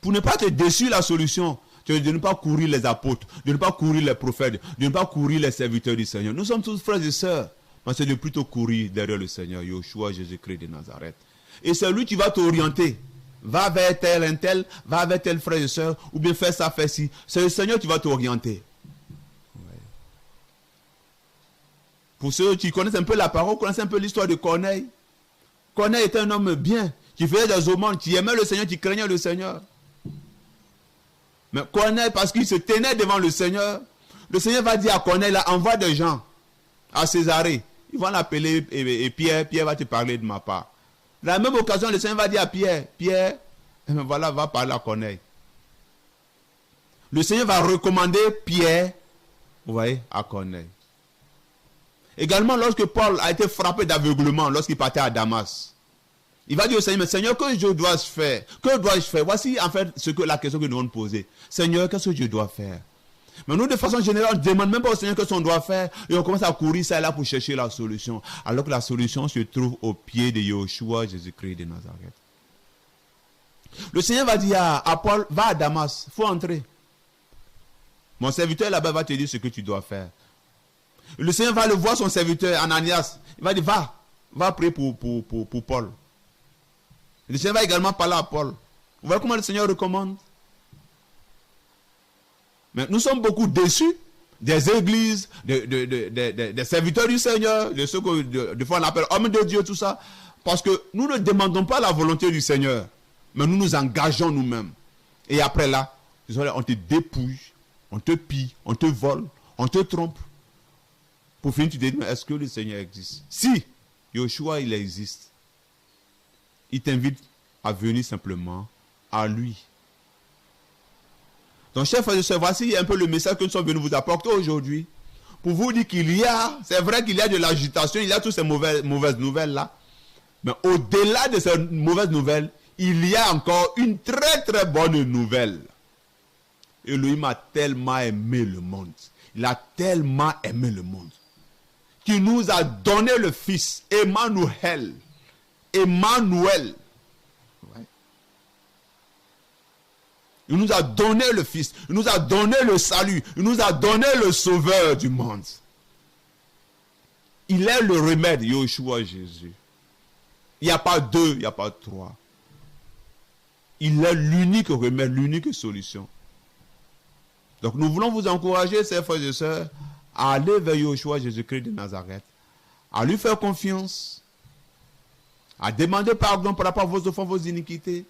[SPEAKER 2] Pour ne pas te déçu la solution, de ne pas courir les apôtres, de ne pas courir les prophètes, de ne pas courir les serviteurs du Seigneur. Nous sommes tous frères et sœurs, mais c'est de plutôt courir derrière le Seigneur, Yeshua Jésus-Christ de Nazareth. Et c'est lui qui va t'orienter. Va vers tel, va vers tel frère et sœur, ou bien fais ça, fais ci. C'est le Seigneur qui va t'orienter. Ouais. Pour ceux qui connaissent un peu la parole, connaissent un peu l'histoire de Corneille. Corneille était un homme bien, qui faisait des aumônes, qui aimait le Seigneur, qui craignait le Seigneur. Mais Corneille, parce qu'il se tenait devant le Seigneur va dire à Corneille, là, envoie des gens à Césarée. Ils vont l'appeler et Pierre va te parler de ma part. À la même occasion, le Seigneur va dire à Pierre, voilà, va parler à Corneille. Le Seigneur va recommander Pierre, vous voyez, à Corneille. Également, lorsque Paul a été frappé d'aveuglement, lorsqu'il partait à Damas, il va dire au Seigneur, mais Seigneur, que je dois faire? Que dois-je faire? Voici en fait la question que nous devons poser. Seigneur, qu'est-ce que je dois faire? Mais nous, de façon générale, on ne demande même pas au Seigneur qu'est-ce qu'on doit faire. Et on commence à courir ça et là pour chercher la solution. Alors que la solution se trouve au pied de Yeshua, Jésus-Christ de Nazareth. Le Seigneur va dire à Paul, va à Damas, il faut entrer. Mon serviteur là-bas va te dire ce que tu dois faire. Le Seigneur va le voir, son serviteur, Ananias. Il va dire, va prier pour Paul. Le Seigneur va également parler à Paul. Vous voyez comment le Seigneur recommande? Mais nous sommes beaucoup déçus des églises, des serviteurs du Seigneur, de ceux que des fois on appelle hommes de Dieu, tout ça. Parce que nous ne demandons pas la volonté du Seigneur, mais nous nous engageons nous-mêmes. Et après là, on te dépouille, on te pille, on te vole, on te trompe. Pour finir, tu te dis, mais est-ce que le Seigneur existe? Si, Yeshua, il existe. Il t'invite à venir simplement à lui. Donc, chers frères et sœurs, voici un peu le message que nous sommes venus vous apporter aujourd'hui. Pour vous dire c'est vrai qu'il y a de l'agitation, il y a toutes ces mauvaises nouvelles-là. Mais au-delà de ces mauvaises nouvelles, il y a encore une très très bonne nouvelle. Elohim a tellement aimé le monde. Il a tellement aimé le monde. Qu'il nous a donné le Fils, Emmanuel. Emmanuel. Ouais. Il nous a donné le Fils. Il nous a donné le salut. Il nous a donné le Sauveur du monde. Il est le remède, Yeshua Jésus. Il n'y a pas deux, il n'y a pas trois. Il est l'unique remède, l'unique solution. Donc nous voulons vous encourager, chers frères et sœurs, à aller vers Yeshua Jésus-Christ de Nazareth, à lui faire confiance, à demander pardon par rapport à vos offenses, vos iniquités,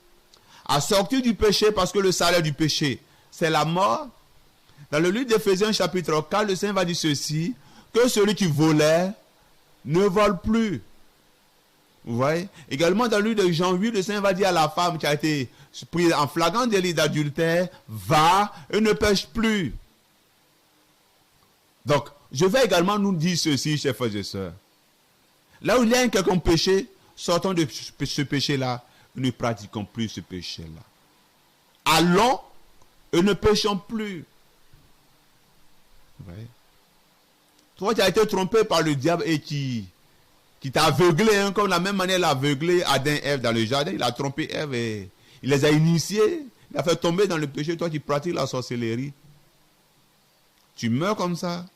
[SPEAKER 2] à sortir du péché parce que le salaire du péché, c'est la mort. Dans le livre d'Éphésiens chapitre 4, le Seigneur va dire ceci, que celui qui volait ne vole plus. Vous voyez? Également dans le livre de Jean 8, le Seigneur va dire à la femme qui a été prise en flagrant délit d'adultère, va et ne pêche plus. Donc, je vais également nous dire ceci, chers frères et sœurs. Là où il y a un quelconque péché, sortons de ce péché-là, ne pratiquons plus ce péché-là. Allons et ne péchons plus. Ouais. Toi, tu as été trompé par le diable et qui t'a aveuglé, hein, comme de la même manière il a aveuglé Adam et Ève dans le jardin. Il a trompé Ève et il les a initiés. Il a fait tomber dans le péché. Toi, tu pratiques la sorcellerie. Tu meurs comme ça.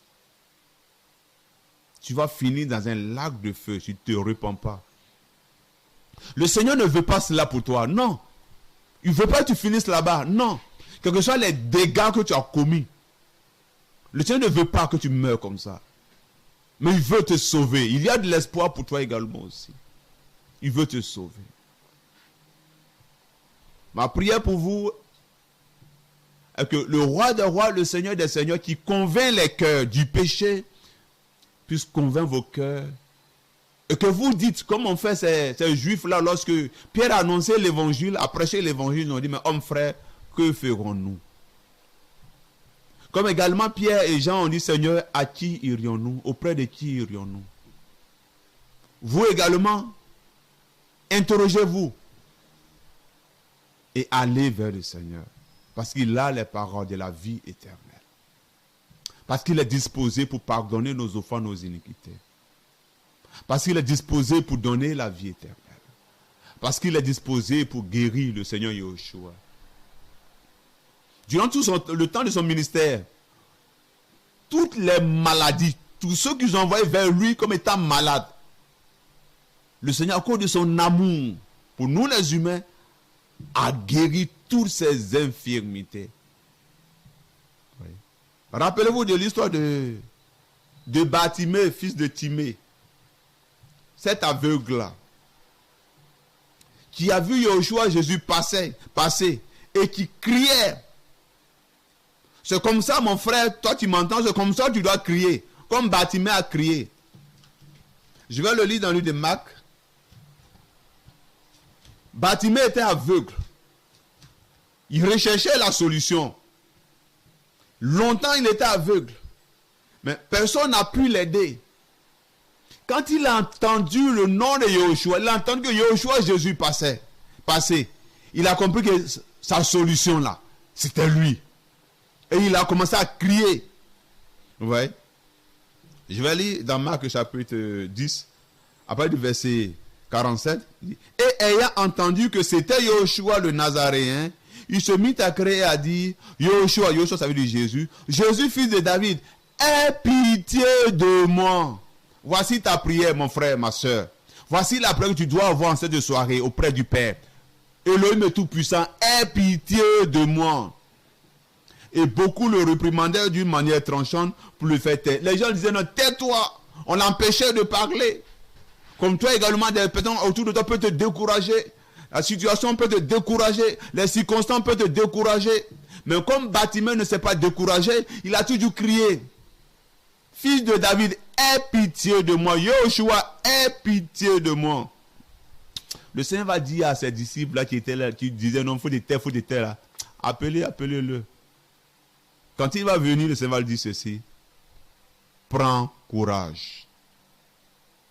[SPEAKER 2] Tu vas finir dans un lac de feu si tu ne te repens pas. Le Seigneur ne veut pas cela pour toi. Non. Il ne veut pas que tu finisses là-bas. Non. Quels que soient les dégâts que tu as commis. Le Seigneur ne veut pas que tu meurs comme ça. Mais il veut te sauver. Il y a de l'espoir pour toi également aussi. Il veut te sauver. Ma prière pour vous est que le roi des rois, le Seigneur des seigneurs, qui convainc les cœurs du péché, puisse convaincre vos cœurs. Et que vous dites, comme on fait ces juifs-là, lorsque Pierre a annoncé l'évangile, a prêché l'évangile, ils ont dit, mais homme frère, que ferons-nous? Comme également Pierre et Jean ont dit, Seigneur, à qui irions-nous? Auprès de qui irions-nous? Vous également, interrogez-vous et allez vers le Seigneur. Parce qu'il a les paroles de la vie éternelle. Parce qu'il est disposé pour pardonner nos offenses, nos iniquités. Parce qu'il est disposé pour donner la vie éternelle. Parce qu'il est disposé pour guérir le Seigneur Yeshua. Durant tout le temps de son ministère, toutes les maladies, tous ceux qu'ils ont envoyés vers lui comme étant malades, le Seigneur, à cause de son amour pour nous les humains, a guéri toutes ces infirmités. Oui. Rappelez-vous de l'histoire de Bartimée, fils de Timée. Cet aveugle-là, qui a vu Yeshua Jésus passer et qui criait. C'est comme ça, mon frère, toi tu m'entends, c'est comme ça que tu dois crier. Comme Bartimée a crié. Je vais le lire dans le livre de Marc. Bartimée était aveugle. Il recherchait la solution. Longtemps, il était aveugle. Mais personne n'a pu l'aider. Quand il a entendu le nom de Yeshua, il a entendu que Yeshua Jésus passait. Il a compris que sa solution là, c'était lui. Et il a commencé à crier. Vous voyez? Je vais lire dans Marc chapitre 10, après du verset 47. Et ayant entendu que c'était Yeshua le Nazaréen, il se mit à crier et à dire, Yeshua, ça veut dire Jésus, Jésus fils de David, aie pitié de moi. Voici ta prière, mon frère, ma soeur. Voici la prière que tu dois avoir en cette soirée auprès du Père. Elohim Tout-Puissant, aie pitié de moi. Et beaucoup le réprimandaient d'une manière tranchante pour le faire taire. Les gens disaient, non, tais-toi. On l'empêchait de parler. Comme toi également, des personnes autour de toi peuvent te décourager. La situation peut te décourager. Les circonstances peuvent te décourager. Mais comme Bartimée ne s'est pas découragé, il a toujours crié. Fils de David, aie pitié de moi. Yeshua, aie pitié de moi. Le Seigneur va dire à ses disciples là qui étaient là, qui disaient non, faut des terres là. Appelez-le. Quand il va venir, le Seigneur va lui dire ceci. Prends courage.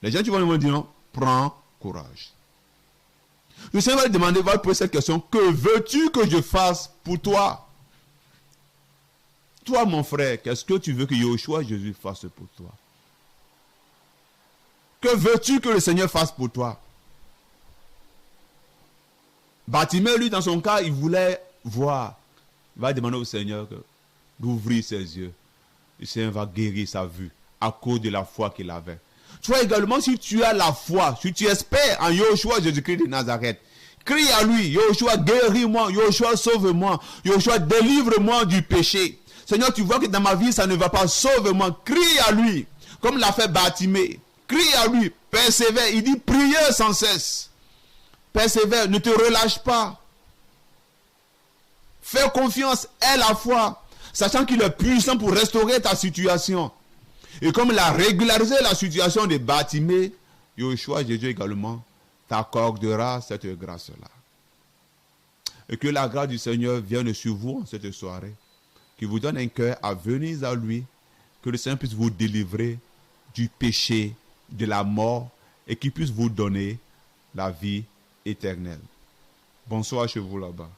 [SPEAKER 2] Les gens qui vont lui dire non, prends courage. Le Seigneur va lui demander, va lui poser cette question. Que veux-tu que je fasse pour toi? Toi, mon frère, qu'est-ce que tu veux que Yeshua Jésus fasse pour toi? Que veux-tu que le Seigneur fasse pour toi? Bartimée, lui, dans son cas, il voulait voir. Il va demander au Seigneur d'ouvrir ses yeux. Le Seigneur va guérir sa vue à cause de la foi qu'il avait. Toi également, si tu as la foi, si tu espères en Yeshua Jésus-Christ de Nazareth, crie à lui, Yeshua, guéris-moi, Yeshua, sauve-moi, Yeshua, délivre-moi du péché. Seigneur, tu vois que dans ma vie, ça ne va pas. Sauve-moi. Crie à lui. Comme l'a fait Bartimée. Crie à lui. Persévère. Il dit priez sans cesse. Persévère. Ne te relâche pas. Fais confiance. Aie la foi. Sachant qu'il est puissant pour restaurer ta situation. Et comme il a régularisé la situation de Bartimée, Yeshua, Jésus également, t'accordera cette grâce-là. Et que la grâce du Seigneur vienne sur vous en cette soirée. Qu'il vous donne un cœur à venir à lui. Que le Seigneur puisse vous délivrer du péché, de la mort, et qu'il puisse vous donner la vie éternelle. Bonsoir chez vous là-bas.